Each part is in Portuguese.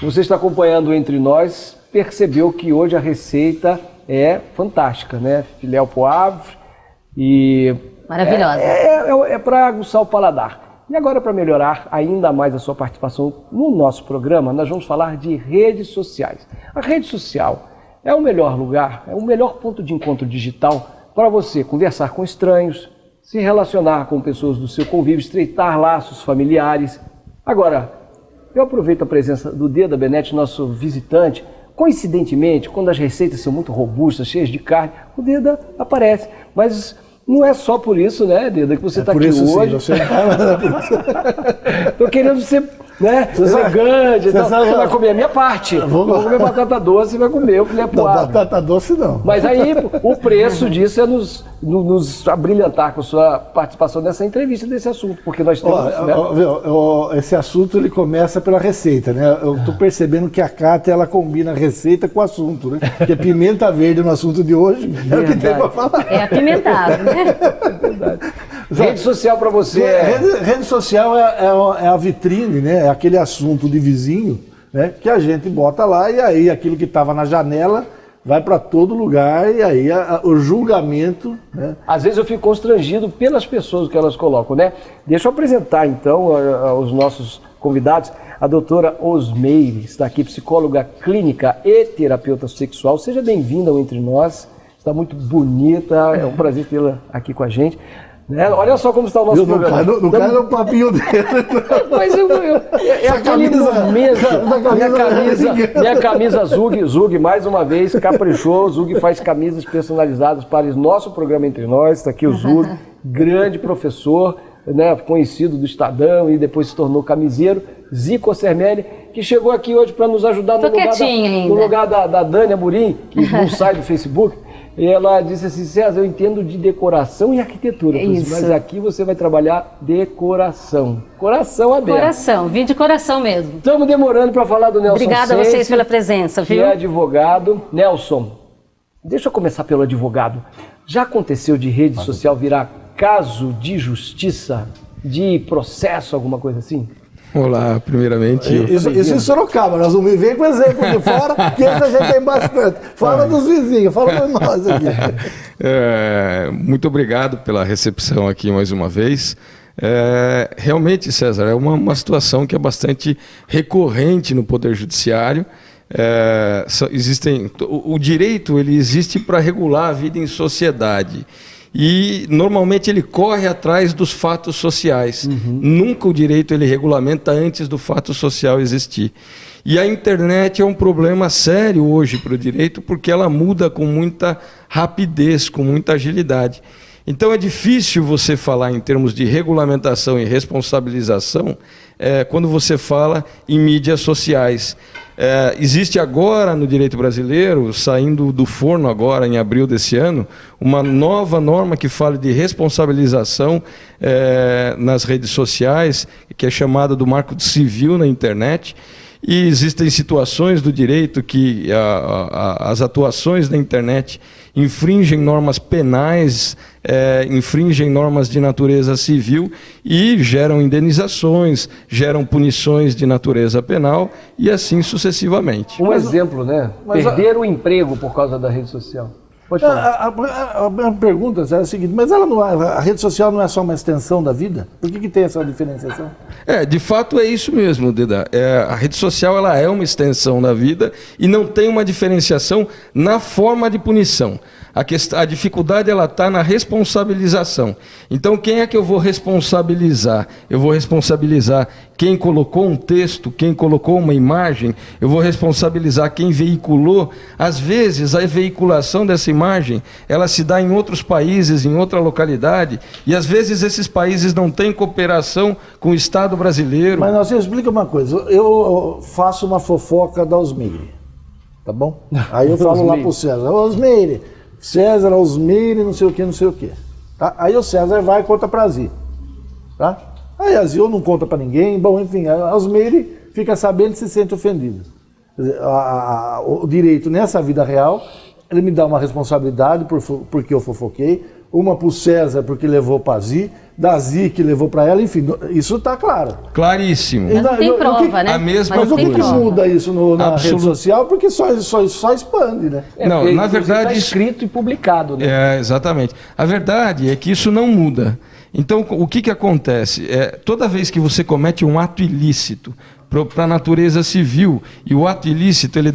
Você está acompanhando Entre Nós, percebeu que hoje a receita é fantástica, né? Filé au poivre e... Maravilhosa. É para aguçar o paladar. E agora, para melhorar ainda mais a sua participação no nosso programa, nós vamos falar de redes sociais. A rede social é o melhor lugar, é o melhor ponto de encontro digital para você conversar com estranhos, se relacionar com pessoas do seu convívio, estreitar laços familiares. Agora, eu aproveito a presença do Deda Benetti, nosso visitante. Coincidentemente, quando as receitas são muito robustas, cheias de carne, o Deda aparece. Mas não é só por isso, né, Deda, que você está aqui hoje. Estou querendo ser, né, elegante. Você vai comer a minha parte. Vou comer batata doce e vai comer o filé poivre. Não, batata doce não. Mas aí o preço disso é nos abrilhantar com a sua participação nessa entrevista desse assunto, porque nós temos... esse assunto ele começa pela receita, né? Eu estou percebendo que a Cátia ela combina a receita com o assunto, né? Porque pimenta verde no assunto de hoje é o que tem para falar. É apimentado, né? É verdade. Rede social para você Rede social é a vitrine, né? É aquele assunto de vizinho, né? Que a gente bota lá e aí aquilo que estava na janela vai para todo lugar e aí o julgamento, né? Às vezes eu fico constrangido pelas pessoas que elas colocam, né? Deixa eu apresentar então os nossos convidados. A doutora Osmeire está aqui, psicóloga clínica e terapeuta sexual. Seja bem-vinda ao Entre Nós. Está muito bonita, é um prazer tê-la aqui com a gente. Né? Olha só como está o nosso programa. Não cai no papinho dele. Mas é aquele momento. Minha camisa Zug, mais uma vez, caprichou. Zug faz camisas personalizadas para o nosso programa Entre Nós. Está aqui o Zug, grande professor, né, conhecido do Estadão e depois se tornou camiseiro. Zico Sermelli, que chegou aqui hoje para nos ajudar no lugar da Dani Amorim, que não sai do Facebook. E ela disse assim: César, eu entendo de decoração e arquitetura, mas aqui você vai trabalhar decoração. Coração aberto. Coração, vim de coração mesmo. Estamos demorando para falar do Nelson Obrigada a vocês pela presença, viu? Que é advogado. Nelson, deixa eu começar pelo advogado. Já aconteceu de rede social virar caso de justiça, de processo, alguma coisa assim? Olá, primeiramente... Isso em Sorocaba, nós vamos vir com exemplo de fora, que esse a gente tem bastante. Fala dos vizinhos, fala de nós aqui. Muito obrigado pela recepção aqui mais uma vez. Realmente, César, é uma situação que é bastante recorrente no Poder Judiciário. O direito ele existe para regular a vida em sociedade. E normalmente ele corre atrás dos fatos sociais. Nunca o direito ele regulamenta antes do fato social existir. E a internet é um problema sério hoje para o direito, porque ela muda com muita rapidez, com muita agilidade. Então é difícil você falar em termos de regulamentação e responsabilização quando você fala em mídias sociais. Existe agora no direito brasileiro, saindo do forno agora em abril desse ano, uma nova norma que fala de responsabilização nas redes sociais, que é chamada do Marco Civil na internet. E existem situações do direito que as atuações da internet infringem normas penais, infringem normas de natureza civil e geram indenizações, geram punições de natureza penal e assim sucessivamente. Exemplo, né? Perder o emprego por causa da rede social. Pode falar. A minha pergunta é a seguinte, mas a rede social não é só uma extensão da vida? Por que tem essa diferenciação? De fato é isso mesmo, Deda. A rede social ela é uma extensão da vida e não tem uma diferenciação na forma de punição. A dificuldade ela está na responsabilização. Então quem é que eu vou responsabilizar? Eu vou responsabilizar quem colocou um texto, quem colocou uma imagem, eu vou responsabilizar quem veiculou. Às vezes a veiculação dessa imagem ela se dá em outros países, em outra localidade, e às vezes esses países não têm cooperação com o Estado brasileiro. Mas você explica uma coisa, eu faço uma fofoca da Osmeire, tá bom? Aí eu falo lá pro César, Osmeire, não sei o que. Tá? Aí o César vai e conta pra Zi. Tá? Aí a Zi não conta pra ninguém, bom, enfim, a Osmeire fica sabendo e se sente ofendida. O direito nessa vida real, ele me dá uma responsabilidade porque eu fofoquei, uma para o César porque levou para a Zi, da Zi que levou para ela, enfim, isso está claro. Claríssimo. Mas não tem prova, né? A mesma Mas o que coisa. muda isso na rede social? Porque só expande, né? Não, na verdade está escrito e publicado, né? Exatamente. A verdade é que isso não muda. Então, o que acontece? Toda vez que você comete um ato ilícito para a natureza civil, e o ato ilícito ele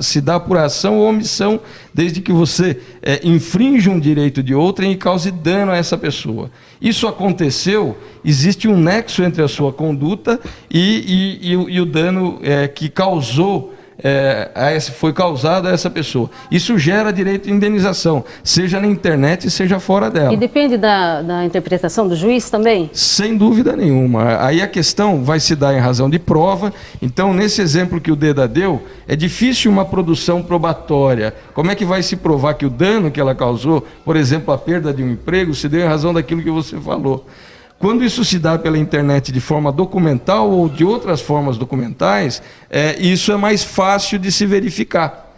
se dá por ação ou omissão, desde que você infrinja um direito de outrem e cause dano a essa pessoa. Isso aconteceu, existe um nexo entre a sua conduta e o dano que causou, foi causado a essa pessoa. Isso gera direito de indenização, seja na internet, seja fora dela. E depende da interpretação do juiz também? Sem dúvida nenhuma. Aí a questão vai se dar em razão de prova. Então, nesse exemplo que o Deda deu, é difícil uma produção probatória. Como é que vai se provar que o dano que ela causou, por exemplo, a perda de um emprego, se deu em razão daquilo que você falou? Quando isso se dá pela internet de forma documental ou de outras formas documentais, isso é mais fácil de se verificar.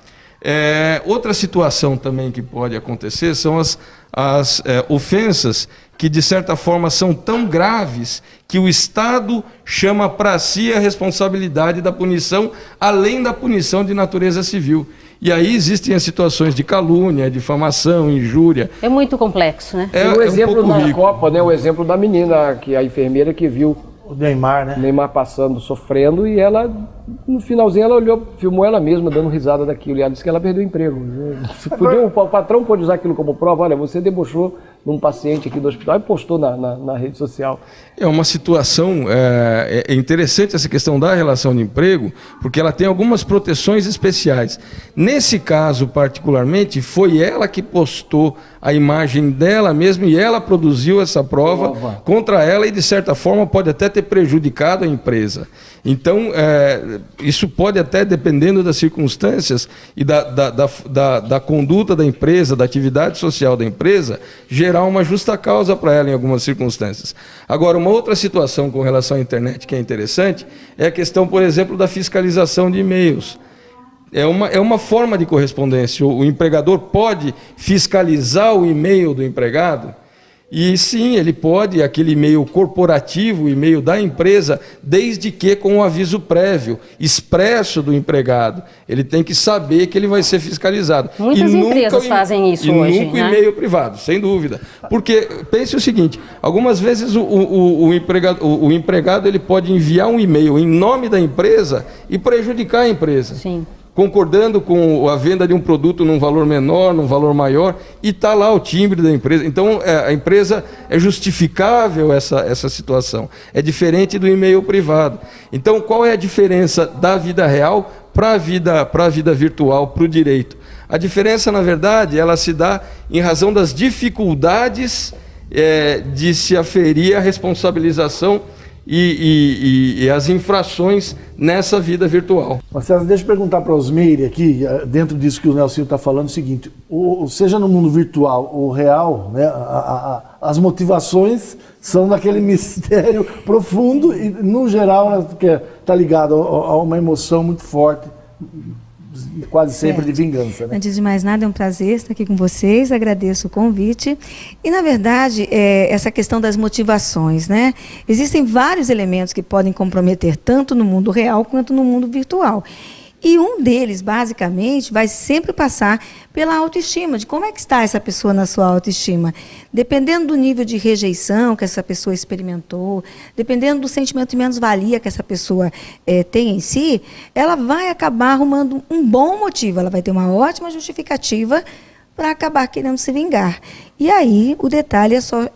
Outra situação também que pode acontecer são as ofensas que, de certa forma, são tão graves que o Estado chama para si a responsabilidade da punição, além da punição de natureza civil. E aí existem as situações de calúnia, difamação, injúria. É muito complexo, né? O exemplo da Copa, né? O exemplo da menina, a enfermeira que viu o Neymar, né? O Neymar passando, sofrendo, e ela, no finalzinho, ela olhou, filmou ela mesma, dando risada daquilo, e ela disse que ela perdeu o emprego. O patrão pode usar aquilo como prova, olha, você debochou num paciente aqui do hospital e postou na rede social. É uma situação interessante essa questão da relação de emprego, porque ela tem algumas proteções especiais. Nesse caso, particularmente, foi ela que postou a imagem dela mesma e ela produziu essa prova contra ela e, de certa forma, pode até ter prejudicado a empresa. Então, isso pode até, dependendo das circunstâncias e da conduta da empresa, da atividade social da empresa, gerar uma justa causa para ela em algumas circunstâncias. Agora, uma outra situação com relação à internet que é interessante é a questão, por exemplo, da fiscalização de e-mails. É uma forma de correspondência. O empregador pode fiscalizar o e-mail do empregado. E sim, ele pode, aquele e-mail corporativo, o e-mail da empresa, desde que com um aviso prévio, expresso do empregado. Ele tem que saber que ele vai ser fiscalizado. Muitas empresas fazem isso hoje. E nunca o e-mail privado, sem dúvida. Porque, pense o seguinte, algumas vezes o empregado ele pode enviar um e-mail em nome da empresa e prejudicar a empresa. Sim. Concordando com a venda de um produto num valor menor, num valor maior, e está lá o timbre da empresa. Então, a empresa é justificável essa situação. É diferente do e-mail privado. Então, qual é a diferença da vida real para a vida virtual, para o direito? A diferença, na verdade, ela se dá em razão das dificuldades de se aferir a responsabilização e as infrações nessa vida virtual. Marcelo, deixa eu perguntar para os Osmeire aqui, dentro disso que o Nelsinho está falando, o seguinte, seja no mundo virtual ou real, né, as motivações são daquele mistério profundo e, no geral, está ligado a uma emoção muito forte, quase sempre de vingança. Né? Antes de mais nada, é um prazer estar aqui com vocês, agradeço o convite. E, na verdade, essa questão das motivações, né? Existem vários elementos que podem comprometer tanto no mundo real quanto no mundo virtual. E um deles, basicamente, vai sempre passar pela autoestima, de como é que está essa pessoa na sua autoestima. Dependendo do nível de rejeição que essa pessoa experimentou, dependendo do sentimento de menos-valia que essa pessoa tem em si, ela vai acabar arrumando um bom motivo, ela vai ter uma ótima justificativa para acabar querendo se vingar. E aí, o detalhe é só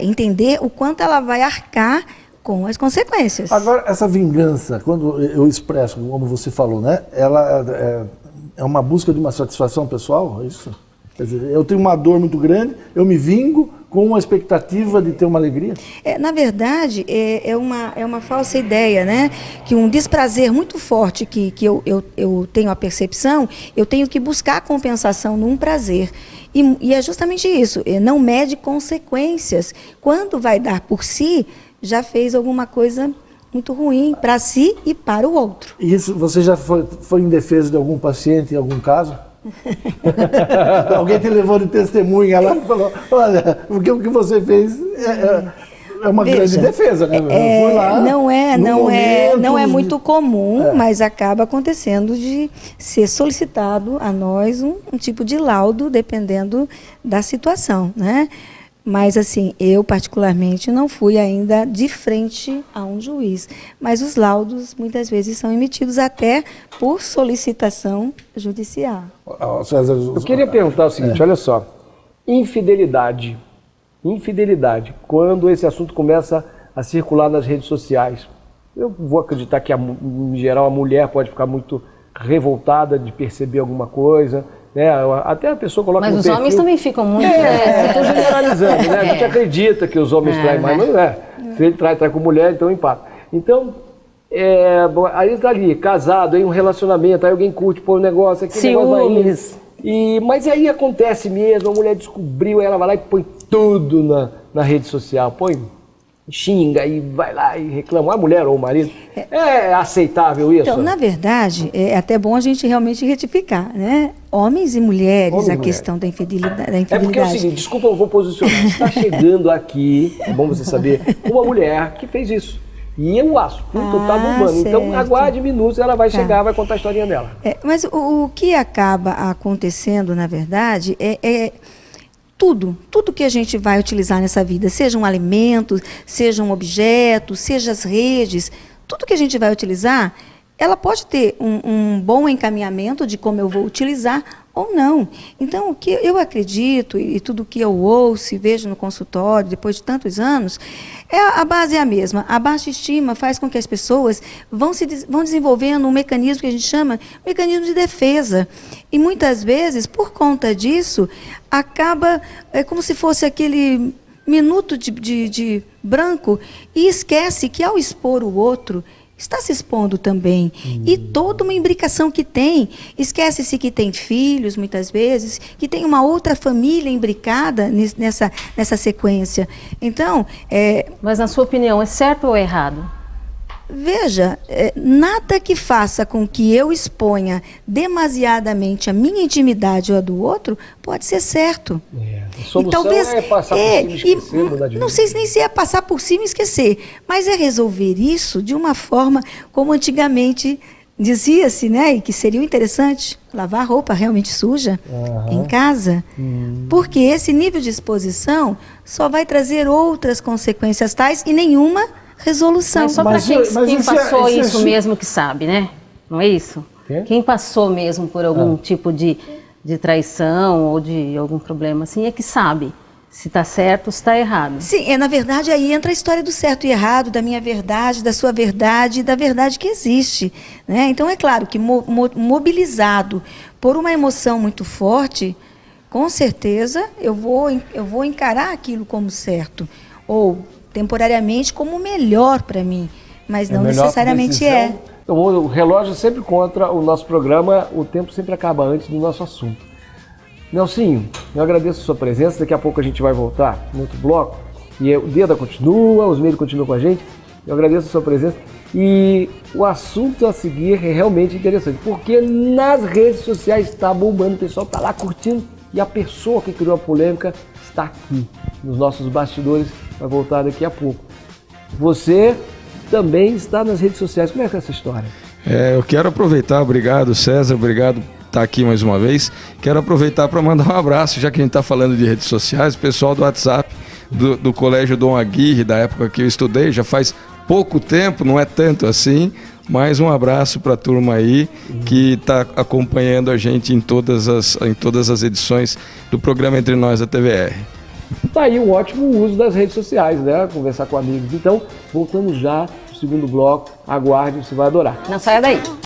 entender o quanto ela vai arcar com as consequências. Agora, essa vingança, quando eu expresso, como você falou, né, ela é uma busca de uma satisfação pessoal, é isso? Quer dizer, eu tenho uma dor muito grande, eu me vingo com uma expectativa de ter uma alegria? Na verdade, é uma falsa ideia, né? Que um desprazer muito forte que eu tenho a percepção, eu tenho que buscar compensação num prazer. E é justamente isso, não mede consequências. Quando vai dar por si, já fez alguma coisa muito ruim para si e para o outro. E isso, você já foi em defesa de algum paciente em algum caso? Alguém te levou de testemunha lá e falou, olha, o que você fez é uma grande defesa, né? Foi lá, não é muito comum, mas acaba acontecendo de ser solicitado a nós um tipo de laudo, dependendo da situação, né? Mas, assim, eu particularmente não fui ainda de frente a um juiz. Mas os laudos, muitas vezes, são emitidos até por solicitação judicial. Eu queria perguntar o seguinte, olha só. Infidelidade. Quando esse assunto começa a circular nas redes sociais. Eu vou acreditar que, em geral, a mulher pode ficar muito revoltada de perceber alguma coisa. Até a pessoa coloca mas no os perfil. Homens também ficam muito... Estou generalizando, né? A gente acredita que os homens traem mais, mas não é. Se ele trai com mulher, então empata. Então, aí está ali, casado, aí um relacionamento, aí alguém curte, põe um negócio, aquele negócio vai mas aí acontece mesmo, a mulher descobriu, aí ela vai lá e põe tudo na rede social, xinga e vai lá e reclama, a mulher ou o marido. É aceitável isso? Então, na verdade, é até bom a gente realmente retificar, né? Homens e mulheres, questão da infidelidade. É porque é o seguinte, desculpa, eu vou posicionar. Você está chegando aqui, é bom você saber, uma mulher que fez isso. E o assunto está bombando. Certo. Então, aguarde minutos, ela vai chegar, vai contar a historinha dela. Mas o que acaba acontecendo, na verdade, tudo que a gente vai utilizar nessa vida, seja um alimento, seja um objeto, seja as redes, tudo que a gente vai utilizar, ela pode ter um bom encaminhamento de como eu vou utilizar ou não. Então, o que eu acredito e tudo que eu ouço e vejo no consultório, depois de tantos anos, a base é a mesma. A baixa estima faz com que as pessoas vão desenvolvendo um mecanismo que a gente chama mecanismo de defesa. E muitas vezes, por conta disso, acaba como se fosse aquele minuto de branco e esquece que ao expor o outro, está se expondo também. E toda uma imbricação que tem. Esquece-se que tem filhos, muitas vezes, que tem uma outra família imbricada nessa sequência. Então... Mas, na sua opinião, é certo ou é errado? Veja, nada que faça com que eu exponha demasiadamente a minha intimidade ou a do outro pode ser certo. A solução é passar por cima e esquecer, mudar de vida. Não sei nem se é passar por cima e esquecer, mas é resolver isso de uma forma como antigamente dizia-se, né? E que seria interessante lavar a roupa realmente suja em casa. Porque esse nível de exposição só vai trazer outras consequências tais e nenhuma resolução. Mas só para quem passou isso mesmo que sabe, né? Não é isso? Quem passou mesmo por algum tipo de traição ou de algum problema assim é que sabe se está certo ou se está errado. Sim, na verdade aí entra a história do certo e errado, da minha verdade, da sua verdade e da verdade que existe, né? Então é claro que mobilizado por uma emoção muito forte, com certeza eu vou encarar aquilo como certo ou temporariamente como melhor para mim, mas não necessariamente é. Então, o relógio sempre contra o nosso programa, o tempo sempre acaba antes do nosso assunto. Nelsinho, eu agradeço a sua presença, daqui a pouco a gente vai voltar no outro bloco, e o Deda continua, os Osmeire continua com a gente, eu agradeço a sua presença, e o assunto a seguir é realmente interessante, porque nas redes sociais está bombando, o pessoal está lá curtindo, e a pessoa que criou a polêmica está aqui, nos nossos bastidores, vai voltar daqui a pouco. Você também está nas redes sociais. Como é que é essa história? Eu quero aproveitar, obrigado César, obrigado por estar aqui mais uma vez. Quero aproveitar para mandar um abraço, já que a gente está falando de redes sociais, o pessoal do WhatsApp, do Colégio Dom Aguirre, da época que eu estudei, já faz pouco tempo, não é tanto assim, mas um abraço para a turma aí que está acompanhando a gente em todas as edições do programa Entre Nós da TVR. Tá aí um ótimo uso das redes sociais, né? Conversar com amigos. Então, voltamos já no segundo bloco. Aguarde, você vai adorar. Não saia daí.